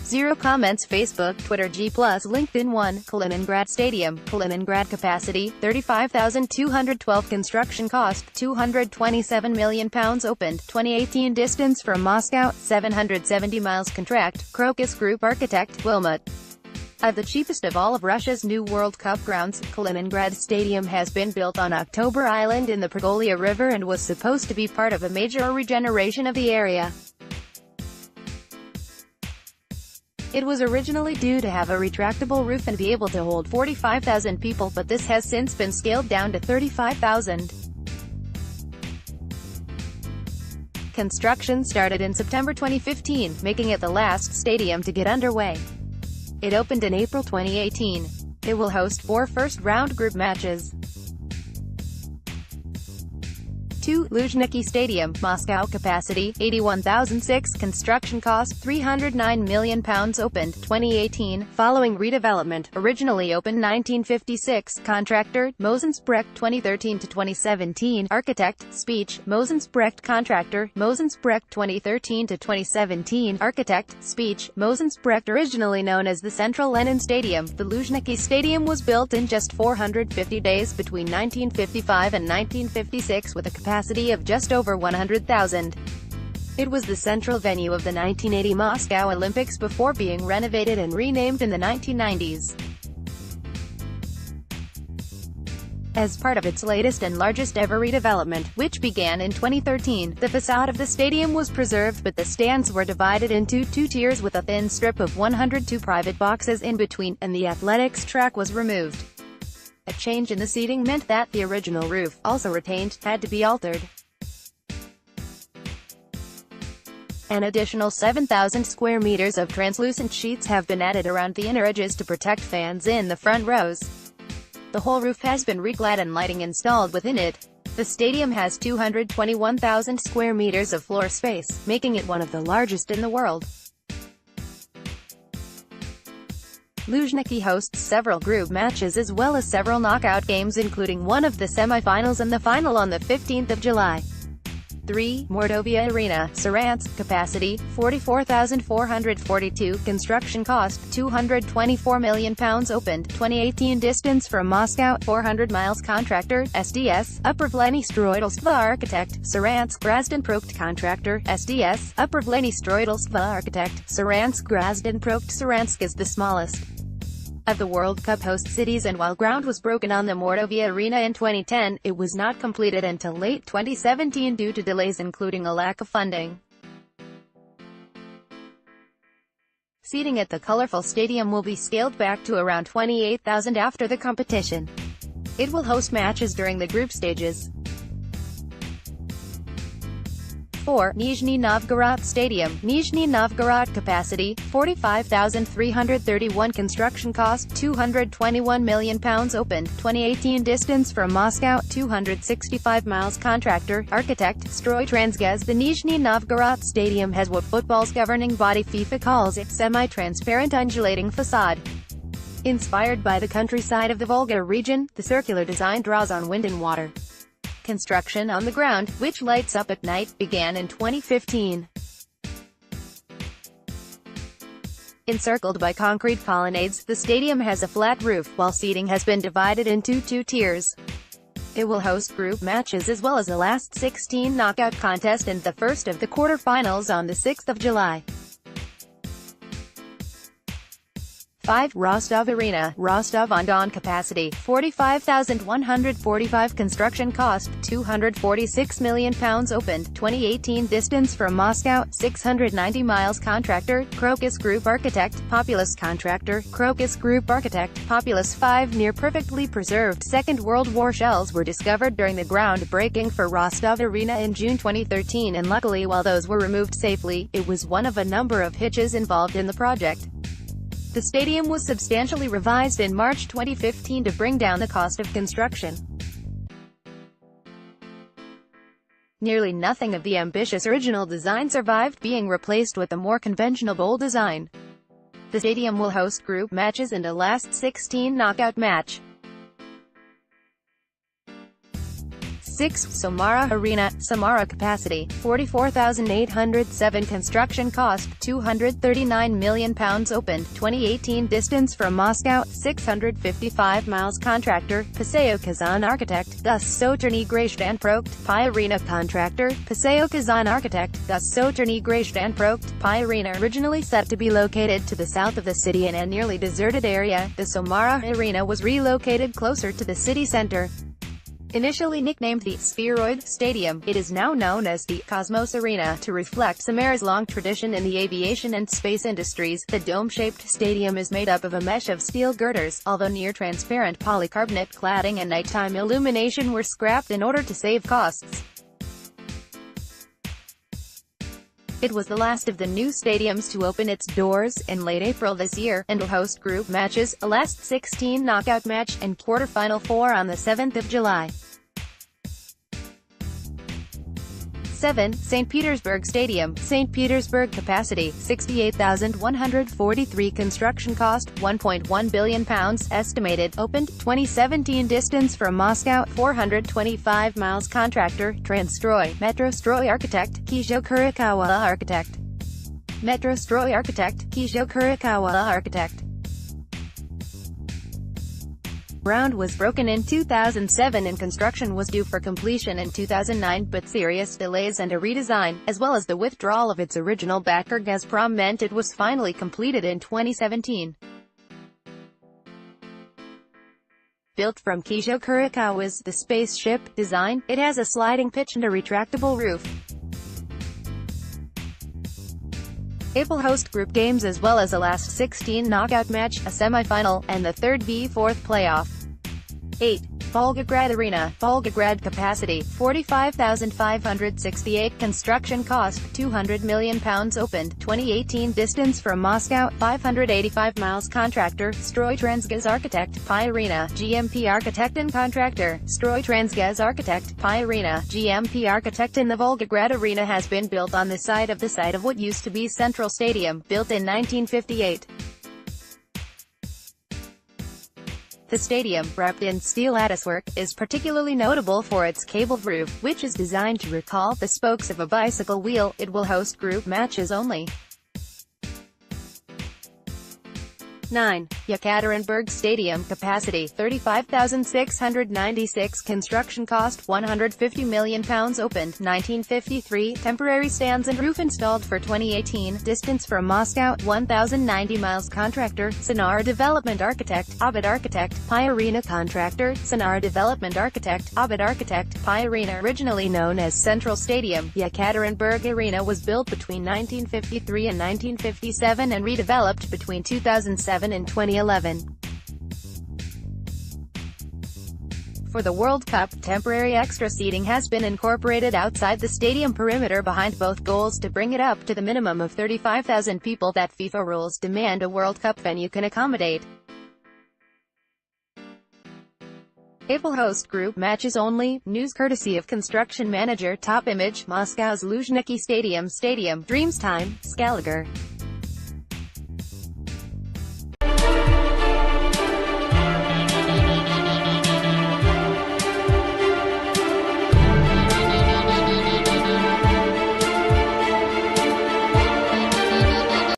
0 comments. Facebook, Twitter, G+, LinkedIn. 1. Kaliningrad Stadium, Kaliningrad. Capacity, 35,212. Construction cost, £227 million. Opened, 2018. Distance from Moscow, 770 miles. Contract, Crocus Group. Architect, Wilmot. The cheapest of all of Russia's new World Cup grounds, Kaliningrad Stadium has been built on October Island in the Pergolia River and was supposed to be part of a major regeneration of the area. It was originally due to have a retractable roof and be able to hold 45,000 people, but this has since been scaled down to 35,000. Construction started in September 2015, making it the last stadium to get underway. It opened in April 2018. It will host 4 first-round group matches. 2. Luzhniki Stadium, Moscow. Capacity, 81,006. Construction cost, £309 million. Opened, 2018, following redevelopment. Originally opened 1956. Contractor, Mosensprecht. 2013-2017. Architect, Speech, Mosensprecht. Contractor, Mosensprecht. 2013-2017. Architect, Speech, Mosensprecht. Originally known as the Central Lenin Stadium, the Luzhniki Stadium was built in just 450 days between 1955 and 1956 with a capacity of just over 100,000. It was the central venue of the 1980 Moscow Olympics before being renovated and renamed in the 1990s. As part of its latest and largest ever redevelopment, which began in 2013, the facade of the stadium was preserved but the stands were divided into 2 tiers with a thin strip of 102 private boxes in between, and the athletics track was removed. A change in the seating meant that the original roof, also retained, had to be altered. An additional 7,000 square meters of translucent sheets have been added around the inner edges to protect fans in the front rows. The whole roof has been reclad and lighting installed within it. The stadium has 221,000 square meters of floor space, making it one of the largest in the world. Luzhniki hosts several group matches as well as several knockout games, including one of the semi-finals and the final on the 15th of July. 3. Mordovia Arena, Saransk. Capacity, 44,442. Construction cost, £224 million. Opened, 2018. Distance from Moscow, 400 miles. Contractor, SDS, Upravlenie Stroitelstva. Architect, Saransk. Grazdenproekt. Contractor, SDS, Upravlenie Stroitelstva. Architect, Saransk. Grazdenproekt. Saransk is the smallest of the World Cup host cities, and while ground was broken on the Mordovia Arena in 2010, it was not completed until late 2017 due to delays including a lack of funding. Seating at the colorful stadium will be scaled back to around 28,000 after the competition. It will host matches during the group stages. 4. Nizhny Novgorod Stadium, Nizhny Novgorod. Capacity, 45,331. Construction cost, £221 million. Opened, 2018. Distance from Moscow, 265 miles. Contractor, Architect, Stroytransgaz. The Nizhny Novgorod Stadium has what football's governing body FIFA calls its semi-transparent undulating facade. Inspired by the countryside of the Volga region, the circular design draws on wind and water. Construction on the ground, which lights up at night, began in 2015. Encircled by concrete colonnades, the stadium has a flat roof, while seating has been divided into 2 tiers. It will host group matches as well as the last 16 knockout contest and the first of the quarter-finals on the 6th of July. 5. Rostov Arena, Rostov-on-Don. Capacity, 45,145. Construction cost, £246 million. Opened, 2018. Distance from Moscow, 690 miles. Contractor, Crocus Group. Architect, Populous. Contractor, Crocus Group. Architect, Populous. 5 near-perfectly preserved Second World War shells were discovered during the groundbreaking for Rostov Arena in June 2013, and luckily, while those were removed safely, it was one of a number of hitches involved in the project. The stadium was substantially revised in March 2015 to bring down the cost of construction. Nearly nothing of the ambitious original design survived, being replaced with a more conventional bowl design. The stadium will host group matches and a last 16 knockout match. 6. Samara Arena, Samara capacity, 44,807 construction cost, £239 million opened, 2018 distance from Moscow, 655 miles contractor, Paseo Kazan architect, Gus Soterny Grajdan Prokt, Pi Arena contractor, Paseo Kazan architect, Gus Soterny Grajdan Prokt, Pi Arena originally set to be located to the south of the city in a nearly deserted area, the Samara Arena was relocated closer to the city center. Initially nicknamed the Spheroid Stadium, it is now known as the Cosmos Arena, to reflect Samara's long tradition in the aviation and space industries. The dome-shaped stadium is made up of a mesh of steel girders, although near-transparent polycarbonate cladding and nighttime illumination were scrapped in order to save costs. It was the last of the new stadiums to open its doors in late April this year, and will host group matches, a last 16 knockout match, and quarter-final 4 on the 7th of July. 7. St. Petersburg Stadium, St. Petersburg capacity, 68,143 construction cost, £1.1 billion estimated, opened, 2017 distance from Moscow, 425 miles contractor, Transtroy, Metrostroy architect, Kizho Kurikawa architect. Metrostroy architect, Kizho Kurikawa architect. Ground was broken in 2007 and construction was due for completion in 2009, but serious delays and a redesign, as well as the withdrawal of its original backer Gazprom, meant it was finally completed in 2017. Built from Kizho Kurikawa's The Spaceship design, it has a sliding pitch and a retractable roof. It will host group games as well as a last 16 knockout match, a semi-final, and the third v-fourth playoff. 8. Volgograd Arena, Volgograd capacity, 45,568 construction cost, £200 million opened, 2018 distance from Moscow, 585 miles contractor, Stroy Transgaz architect, Pi Arena, GMP architect and contractor, Stroy Transgaz architect, Pi Arena, GMP architect. In the Volgograd Arena has been built on the site of what used to be Central Stadium, built in 1958. The stadium, wrapped in steel latticework, is particularly notable for its cabled roof, which is designed to recall the spokes of a bicycle wheel. It will host group matches only. 9. Yekaterinburg Stadium, capacity, 35,696 construction cost, £150 million opened, 1953, temporary stands and roof installed for 2018, distance from Moscow, 1,090 miles contractor, Sonara Development architect, Ovid architect, Pi Arena contractor, Sonara Development architect, Ovid architect, Pi Arena. Originally known as Central Stadium, Yekaterinburg Arena was built between 1953 and 1957 and redeveloped between 2007 and 2011. For the World Cup, temporary extra seating has been incorporated outside the stadium perimeter behind both goals to bring it up to the minimum of 35,000 people that FIFA rules demand a World Cup venue can accommodate. It will host group matches only. News courtesy of construction manager Top Image, Moscow's Luzhniki Stadium. Dreams Time, Scaliger.